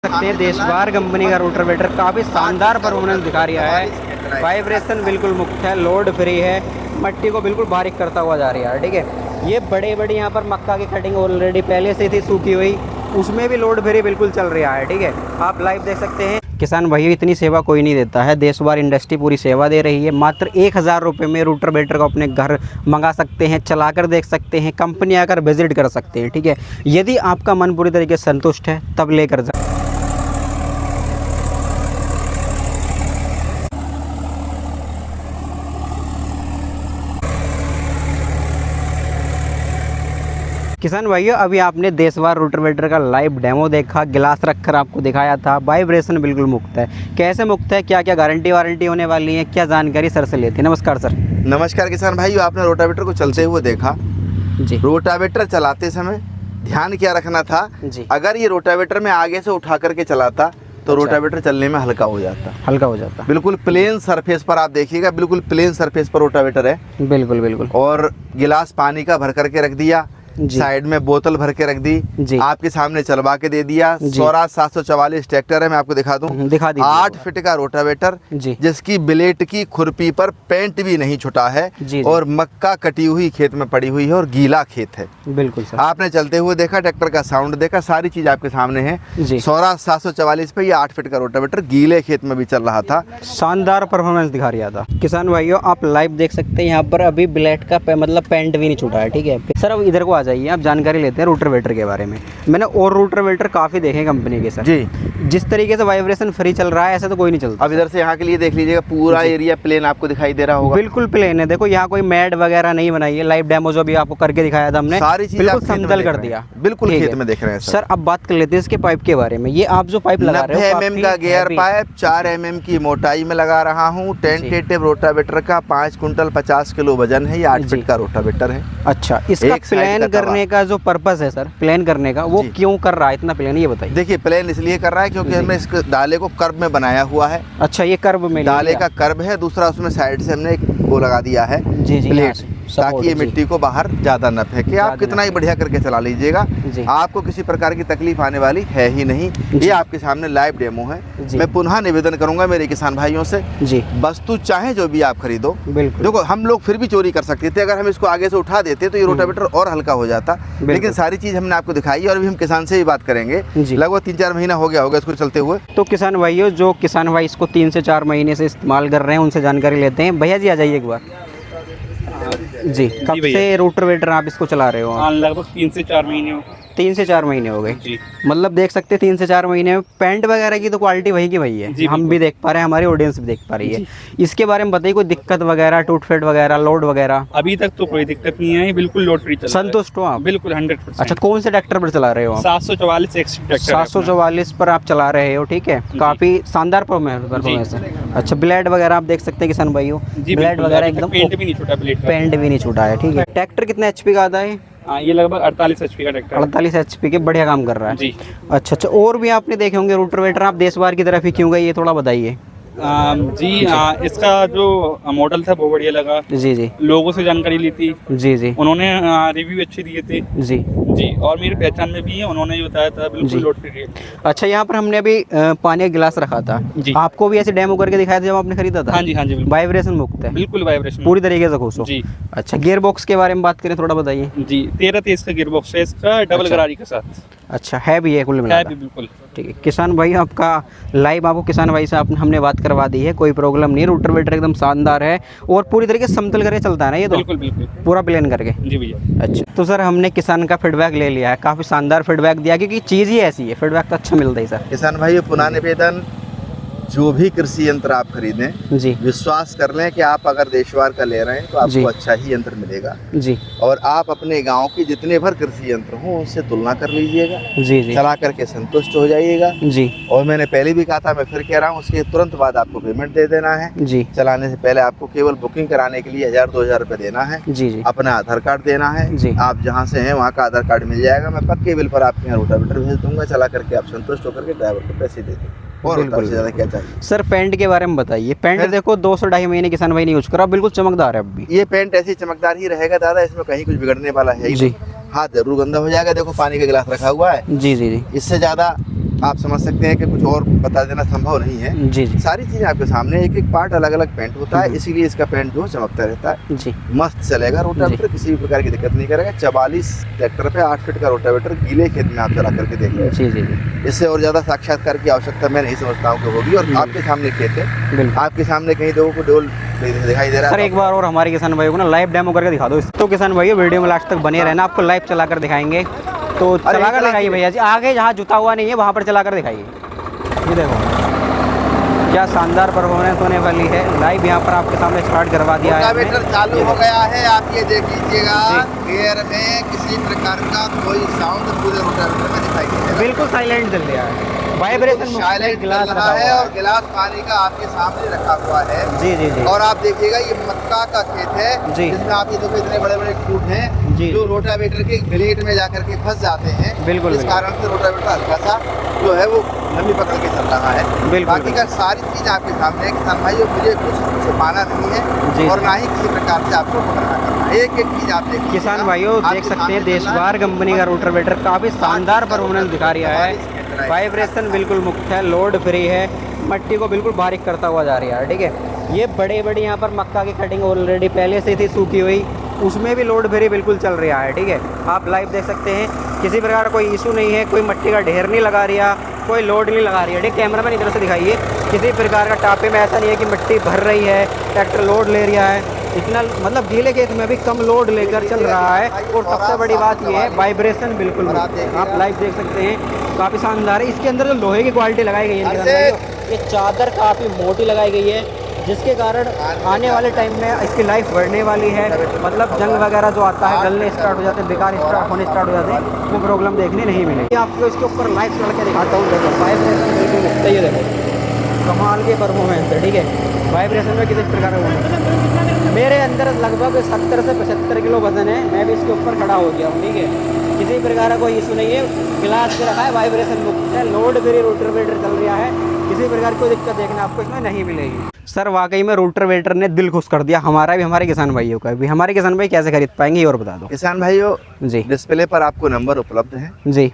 सकते हैं देशवार कंपनी का रोटावेटर काफ़ी शानदार परफॉर्मेंस दिखा रहा है। वाइब्रेशन बिल्कुल मुक्त है, लोड फ्री है, मट्टी को बिल्कुल बारीक करता हुआ जा रहा है। ठीक है, ये बड़े बड़े यहाँ पर मक्का की कटिंग ऑलरेडी पहले से थी सूखी हुई, उसमें भी लोड फ्री बिल्कुल चल रहा है। ठीक है, आप लाइव देख सकते हैं। किसान भाइयों, इतनी सेवा कोई नहीं देता है, देशवार इंडस्ट्री पूरी सेवा दे रही है। मात्र 1000 रुपये में रोटावेटर को अपने घर मंगा सकते हैं, चलाकर देख सकते हैं, कंपनी आकर विजिट कर सकते हैं। ठीक है, यदि आपका मन पूरी तरीके से संतुष्ट है तब लेकर जा। किसान भाइयों, अभी आपने देशवार रोटावेटर का लाइव डेमो देखा, गिलास रखकर आपको दिखाया था। वाइब्रेशन बिल्कुल मुक्त है। कैसे मुक्त है, क्या क्या गारंटी वारंटी होने वाली है, क्या जानकारी सर से लेते हैं। नमस्कार सर। नमस्कार किसान भाइयों, आपने रोटावेटर को चलते हुए देखा जी। रोटावेटर चलाते समय ध्यान क्या रखना था जी। अगर ये रोटावेटर में आगे से उठा करके चलाता तो रोटावेटर चलने में हल्का हो जाता। हल्का हो जाता। बिल्कुल प्लेन सरफेस पर आप देखिएगा, बिल्कुल प्लेन सरफेस पर रोटावेटर है। बिल्कुल बिल्कुल। और गिलास पानी का भर करके रख दिया, साइड में बोतल भर के रख दी, आपके सामने चलवा के दे दिया। स्वराज 744 ट्रैक्टर है, मैं आपको दिखा दूं। दिखा दीजिए। 8 फीट का रोटावेटर जिसकी ब्लेड की खुरपी पर पेंट भी नहीं छुटा है और मक्का कटी हुई खेत में पड़ी हुई है और गीला खेत है। बिल्कुल सर। आपने चलते हुए देखा, ट्रैक्टर का साउंड देखा, सारी चीज आपके सामने है। स्वराज 744 पे ये 8 फीट का रोटावेटर गीले खेत में भी चल रहा था, शानदार परफॉर्मेंस दिखा रहा था। किसान भाइयों, आप लाइव देख सकते हैं, यहाँ पर अभी ब्लेड का मतलब पेंट भी नहीं छुटा है। ठीक है सर, अब इधर को आ जाइए, आप जानकारी लेते हैं रोटावेटर के बारे में। मैंने और रोटावेटर काफी देखे कंपनी के सर जी, जिस तरीके से वाइब्रेशन फ्री चल रहा है ऐसा तो कोई नहीं चलता। अब इधर से यहाँ के लिए देख लीजिएगा, पूरा एरिया प्लेन आपको दिखाई दे रहा होगा। बिल्कुल प्लेन है, देखो यहाँ कोई मैड वगैरह नहीं बनाई है। लाइव डेमो जो भी आपको करके दिखाया था हमने, सारी चीज बिल्कुल समतल कर दिया, बिल्कुल खेत में देख रहे हैं। सर अब बात कर लेते हैं इसके पाइप के बारे में। ये आप जो पाइप लगा रहे हो, 90 mm का गियर पाइप 4 mm की मोटाई में लगा रहा हूँ। टेंटेटिव रोटावेटर का 5 कुंटल 50 किलो वजन है। ये 8 फीट का रोटावेटर है। अच्छा, इसका प्लान करने का जो पर्पस है सर, प्लान करने का, वो क्यों कर रहा है इतना प्लान, ये बताइए। देखिए, प्लान इसलिए कर रहा है क्योंकि हमने इस डाले को कर्व में बनाया हुआ है। अच्छा, ये कर्व में डाले का कर्व है। दूसरा उसमें साइड से हमने एक वो लगा दिया है प्लेट, ताकि ये मिट्टी को बाहर ज्यादा न फेंके। आप कितना ही बढ़िया करके चला लीजिएगा, आपको किसी प्रकार की तकलीफ आने वाली है ही नहीं। ये आपके सामने लाइव डेमो है। मैं पुनः निवेदन करूंगा मेरे किसान भाइयों से, वस्तु चाहे जो भी आप खरीदो, देखो हम लोग फिर भी चोरी कर सकते थे। अगर हम इसको आगे से उठा देते तो ये रोटावेटर और हल्का हो जाता, लेकिन सारी चीज हमने आपको दिखाई है। और अभी हम किसान से भी बात करेंगे, लगभग 3-4 महीना हो गया होगा इसको चलते हुए। तो किसान भाइयों, जो किसान भाई इसको 3 से 4 महीने से इस्तेमाल कर रहे हैं, उनसे जानकारी लेते हैं। भैया जी आ जाइए एक बार जी। कब से रोटावेटर आप इसको चला रहे हो? लगभग 3 से 4 महीने हो। 3 से 4 महीने हो गए। मतलब देख सकते हैं 3 से 4 महीने में पेंट वगैरह की तो क्वालिटी वही की वही है, हम भी देख पा रहे हैं, हमारी ऑडियंस भी देख पा रही है। इसके बारे में बताइए, कोई दिक्कत वगैरह, टूट फेट वगैरह, लोड वगैरह? अभी तक तो कोई दिक्कत नहीं है, बिल्कुल लोड फ्री चल रहा है। संतुष्ट हो आप? बिल्कुल 100%। अच्छा, कौन से ट्रैक्टर पर चला रहे हो आप? 744 एक्स ट्रैक्टर। 744 पर आप चला रहे हो। ठीक है, काफी शानदार परफॉर्मेंस है। अच्छा, ब्लेड वगैरह आप देख सकते हैं किसान भाइयों, ब्लेड वगैरह एकदम पेंट भी नहीं छूटा, पेंट भी नहीं छूटा है। ठीक है, ट्रैक्टर कितने HP का आता है? ये लगभग 48 HP का ट्रैक्टर। 48 HP के, बढ़िया काम कर रहा है जी। अच्छा अच्छा, और भी आपने देखे होंगे रोटावेटर। आप देशवार की तरफ ही क्यों गए, ये थोड़ा बताइए। इसका जो मॉडल था वो बढ़िया लगा। जी। लोगों से जानकारी ली थी। जी। उन्होंने रिव्यू अच्छे दिए थे। जी। और मेरी पहचान में भी है, उन्होंने ही बताया था बिल्कुल लोड फ्री है। अच्छा, यहाँ पर हमने अभी पानी का गिलास रखा था, आपको भी ऐसे डेमो करके दिखाया था जब आपने खरीदा था? हाँ जी। वाइब्रेशन मुक्त है, बिल्कुल वाइब्रेशन पूरी तरीके से खुश हो जी। अच्छा, गियर बॉक्स के बारे में बात करें, थोड़ा बताइए जी। 13-23 का गियर बॉक्स है इसका, डबल गरारी के साथ। अच्छा, है भी है कुल मिला भी बिल्कुल। ठीक है किसान भाई, आपका लाइव आपको किसान भाई से हमने बात करवा दी है, कोई प्रॉब्लम नहीं। रोटावेटर एकदम शानदार है और पूरी तरीके से समतल करके चलता है ना ये तो? बिल्कुल पूरा प्लेन करके। जी भैया। अच्छा, तो सर हमने किसान का फीडबैक ले लिया है, काफ़ी शानदार फीडबैक दिया, क्योंकि चीज़ ही ऐसी है, फीडबैक तो अच्छा मिलता ही सर। किसान भाई, पुनः निवेदन, जो भी कृषि यंत्र आप खरीदें जी, विश्वास कर लें कि आप अगर देशवार का ले रहे हैं तो आपको अच्छा ही यंत्र मिलेगा जी। और आप अपने गांव के जितने भर कृषि यंत्र हों उनसे तुलना कर लीजिएगा जी। चला करके संतुष्ट हो जाइएगा जी। और मैंने पहले भी कहा था, मैं फिर कह रहा हूँ, उसके तुरंत बाद आपको पेमेंट दे देना है जी। चलाने से पहले आपको केवल बुकिंग कराने के लिए 1000-2000 रुपये देना है जी। अपना आधार कार्ड देना है जी। आप जहाँ से हैं वहाँ का आधार कार्ड मिल जाएगा, मैं पक्के बिल पर आपके यहाँ रोटावेटर भेज दूंगा। चला करके आप संतुष्ट होकर के ड्राइवर को पैसे दे देंगे। और ज्यादा क्या चाहिए सर? पेंट के बारे में बताइए। पेंट देखो 2-2.5 महीने किसान भाई नहीं यूज करा, बिल्कुल चमकदार है। अब भी ये पेंट ऐसी चमकदार ही रहेगा दादा, इसमें कहीं कुछ बिगड़ने वाला है जी। हाथ जरूर गंदा हो जाएगा, देखो पानी का गिलास रखा हुआ है जी। इससे ज्यादा आप समझ सकते हैं कि कुछ और बता देना संभव नहीं है। जी जी। सारी चीज़ें आपके सामने, एक एक पार्ट अलग अलग पेंट होता है, इसीलिए इसका पेंट जो चमकता रहता है। जी। मस्त चलेगा रोटावेटर, किसी भी प्रकार की दिक्कत नहीं करेगा। 44 ट्रैक्टर पे 8 फीट का रोटावेटर गीले खेत में आप चला करके देख लें। जी जी जी। इससे और ज़्यादा साक्षात्कार की आवश्यकता मैं नहीं समझता हूँ कि होगी। और आपके सामने खेत है, आपके सामने कहीं लोगों को डोल दिखाई दे रहा है। सर एक बार और हमारे किसान भाइयों को ना लाइव डेमो करके दिखा दो। तो किसान भाइयों वीडियो में लास्ट तक बने रहना, आपको लाइव चला कर दिखाएंगे। तो चला कर दिखाइए भैया जी, आगे जहाँ जुता हुआ नहीं है वहाँ पर चला कर दिखाइए। ये देखो क्या शानदार परफॉर्मेंस होने वाली है। लाइव यहाँ पर आपके सामने स्टार्ट करवा दिया है। रोटावेटर चालू हो गया है, आप ये देख लीजिएगा। गियर में किसी प्रकार का कोई साउंड पूरे रोटावेटर में दिखाई नहीं दे रहा। बिल्कुल साइलेंट चल रहा है, वाइब्रेशन साइलेंट गिलास रखा है और गिलास पानी का आपके सामने रखा हुआ है। जी जी जी। और आप देखिएगा ये मक्का का खेत है, जिसमें आप ये देखो इतने बड़े बड़े फूट हैं जो रोटावेटर के ब्लेड में जाकर के फंस जाते हैं। बिल्कुल। इस कारण से रोटावेटर हल्का सा जो है वो नमी पकड़ के चल रहा है। बाकी का सारी चीज आपके सामने है किसान भाइयों, मुझे कुछ छुपाना नहीं है और ना ही किसी प्रकार से आपको पकड़ना करना है। एक एक चीज आप देखिए किसान भाइयों, देख सकते हैं देशवार कंपनी का रोटावेटर काफी शानदार परफॉर्मेंस दिखा रहा है। वाइब्रेशन बिल्कुल मुक्त है, लोड फ्री है, मट्टी को बिल्कुल बारीक करता हुआ जा रहा है। ठीक है, ये बड़े बड़े यहाँ पर मक्का की कटिंग ऑलरेडी पहले से थी सूखी हुई, उसमें भी लोड फ्री बिल्कुल चल रहा है। ठीक है, आप लाइव देख सकते हैं, किसी प्रकार का कोई इशू नहीं है, कोई मट्टी का ढेर नहीं लगा रहा, कोई लोड नहीं लगा रही है। ठीक, कैमरा मैन इधर से दिखाइए, किसी प्रकार का टापे में ऐसा नहीं है कि मिट्टी भर रही है, ट्रैक्टर लोड ले रहा है। इतना मतलब गीले खेत में भी कम लोड लेकर चल रहा है। और सबसे बड़ी बात ये है वाइब्रेशन बिल्कुल, आप लाइव देख सकते हैं, काफ़ी शानदार है। इसके अंदर जो लोहे की क्वालिटी लगाई गई है, ये चादर काफ़ी मोटी लगाई गई है, जिसके कारण आने वाले टाइम में इसकी लाइफ बढ़ने वाली है। मतलब जंग वगैरह जो आता है, गलने स्टार्ट हो जाते हैं, बेकार होने स्टार्ट हो जाते हैं, वो प्रॉब्लम देखने नहीं मिलेगी। आपको इसके ऊपर लाइव चढ़ के दिखाता हूँ। देखो वाइब्रेशन बिल्कुल मुक्त है, ये देखो कमाल के परफॉर्मेंस है। ठीक है, वाइब्रेशन में किसी प्रकार का मेरे अंदर लगभग 70 से 75 किलो वजन है, मैं भी इसके ऊपर खड़ा हो गया हूँ। ठीक है, किसी प्रकार का कोई इशू नहीं है, गिलास पे रखा है, वाइब्रेशन मुक्त है, लोड फ्री रोटावेटर चल रहा है, किसी प्रकार की कोई दिक्कत देखना आपको इसमें नहीं मिलेगी। सर वाकई में रोटावेटर ने दिल खुश कर दिया हमारा भी, हमारे किसान भाइयों का भी। हमारे किसान भाई कैसे खरीद पाएंगे और बता दो। किसान भाइयों जी, डिस्प्ले पर आपको नंबर उपलब्ध है जी,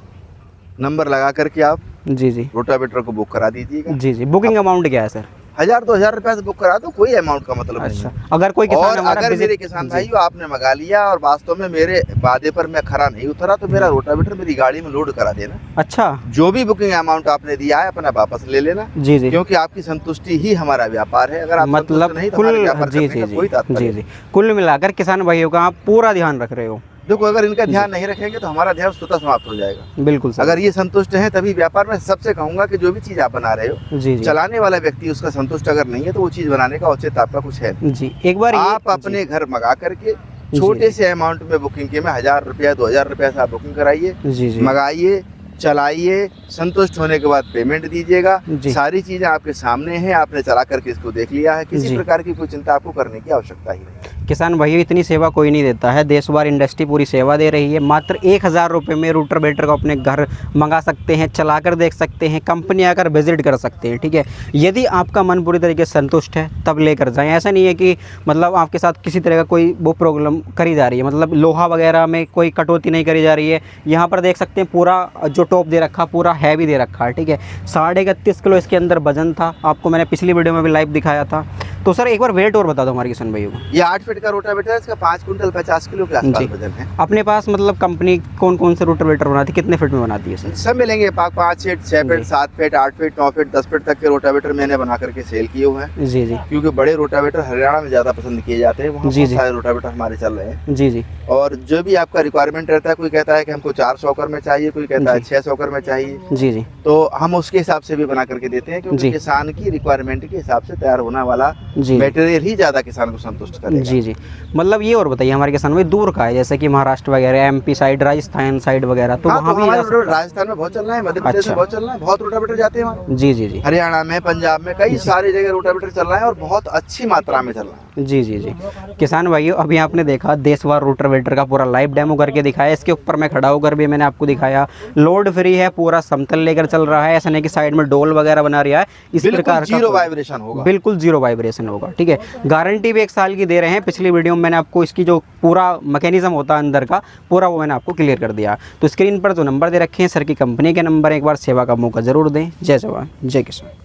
नंबर लगा करके आप जी जी रोटावेटर को बुक करा दीजिएगा। जी जी। बुकिंग अमाउंट क्या है सर? 1000-2000 रुपए से बुक करा दो, कोई अमाउंट का मतलब नहीं है। अगर कोई किसान और अगर मेरे किसान भाइयों आपने मंगा लिया और वास्तव में मेरे वादे पर मैं खरा नहीं उतरा, तो मेरा रोटावेटर मेरी गाड़ी में लोड करा देना। अच्छा, जो भी बुकिंग अमाउंट आपने दिया है अपना वापस ले लेना। जी जी, क्योंकि आपकी संतुष्टि ही हमारा व्यापार है। अगर आप मतलब नहीं, तो व्यापार करने का कोई तात्पर्य नहीं। कुल मिलाकर किसान भाइयों का आप पूरा ध्यान रख रहे हो। देखो, अगर इनका ध्यान नहीं रखेंगे तो हमारा ध्यान स्वतः समाप्त हो जाएगा। बिल्कुल सर। अगर ये संतुष्ट हैं तभी व्यापार में सबसे कहूंगा कि जो भी चीज आप बना रहे हो, जी, चलाने वाला व्यक्ति उसका संतुष्ट अगर नहीं है तो वो चीज बनाने का औचित्य आपका कुछ है जी। एक बार आप अपने घर मंगा करके छोटे से अमाउंट में बुकिंग के में 1000 रुपया 2000 रुपया से आप बुकिंग कराइए, मंगाइए, चलाइए, संतुष्ट होने के बाद पेमेंट दीजिएगा। सारी चीजें आपके सामने हैं, आपने चला करके इसको देख लिया है, किसी प्रकार की कोई चिंता आपको करने की आवश्यकता ही नहीं। किसान भाइयों, इतनी सेवा कोई नहीं देता है, देशवार इंडस्ट्री पूरी सेवा दे रही है। मात्र 1000 रुपये में रोटावेटर को अपने घर मंगा सकते हैं, चलाकर देख सकते हैं, कंपनी आकर विजिट कर सकते हैं। ठीक है, यदि आपका मन पूरी तरीके से संतुष्ट है तब लेकर जाएं। ऐसा नहीं है कि मतलब आपके साथ किसी तरह का कोई वो प्रॉब्लम करी जा रही है, मतलब लोहा वगैरह में कोई कटौती नहीं करी जा रही है। यहाँ पर देख सकते हैं पूरा जो टॉप दे रखा, पूरा हैवी दे रखा है। ठीक है, 31.5 किलो इसके अंदर वजन था, आपको मैंने पिछली वीडियो में भी लाइव दिखाया था। तो सर एक बार वेट और बता दो हमारे किसान भाइयों को। ये 8 फीट का रोटावेटर है, इसका 5 कुंटल 50 किलो के आसपास वजन है। अपने पास मतलब कंपनी कौन कौन से रोटावेटर बनाती है, कितने फीट में बनाती है सर? सब मिलेंगे, 5 feet, 6 feet, 7 feet, 8 feet, 9 feet, 10 feet तक के रोटावेटर मैंने बना करके सेल किए हुए हैं। जी जी, क्योंकि बड़े रोटावेटर हरियाणा में ज्यादा पसंद किए जाते हैं, वहाँ बहुत सारे रोटावेटर हमारे चल रहे हैं। जी जी, और जो भी आपका रिक्वायरमेंट रहता है, कोई कहता है कि हमको 400 कर में चाहिए, कोई कहता है 600 कर में चाहिए। जी जी, तो हम उसके हिसाब से भी बना करके देते हैं, क्योंकि किसान की रिक्वायरमेंट के हिसाब से तैयार होने वाला मटेरियल ही ज्यादा किसान को संतुष्ट करेगा। जी जी, मतलब ये और बताइए हमारे किसान भाई दूर का है, जैसे कि महाराष्ट्र वगैरह, MP साइड, राजस्थान साइड वगैरह, तो वहाँ भी राजस्थान में बहुत चल रहा है, मध्य प्रदेश में बहुत चल रहा है, बहुत रोटावेटर जाते हैं वहाँ। जी जी जी, हरियाणा में, पंजाब में, कई सारी जगह रोटावेटर चल रहा है और बहुत अच्छी मात्रा में चल रहा है। जी जी जी। किसान भाइयों, अभी आपने देखा देशवार रोटावेटर का पूरा लाइव डेमो करके दिखाया। इसके ऊपर मैं खड़ा होकर भी मैंने आपको दिखाया। लोड फ्री है, पूरा समतल लेकर चल रहा है, ऐसा नहीं कि साइड में डोल वगैरह बना रहा है। इस प्रकार जीरो वाइब्रेशन होगा, बिल्कुल जीरो वाइब्रेशन होगा। ठीक है, गारंटी भी 1 साल की दे रहे हैं। पिछली वीडियो में मैंने आपको इसकी जो पूरा मैकेनिज्म होता है अंदर का पूरा वो मैंने आपको क्लियर कर दिया। तो स्क्रीन पर जो नंबर दे रखे हैं सर की कंपनी के नंबर, एक बार सेवा का मौका जरूर दें। जय जवान जय किसान।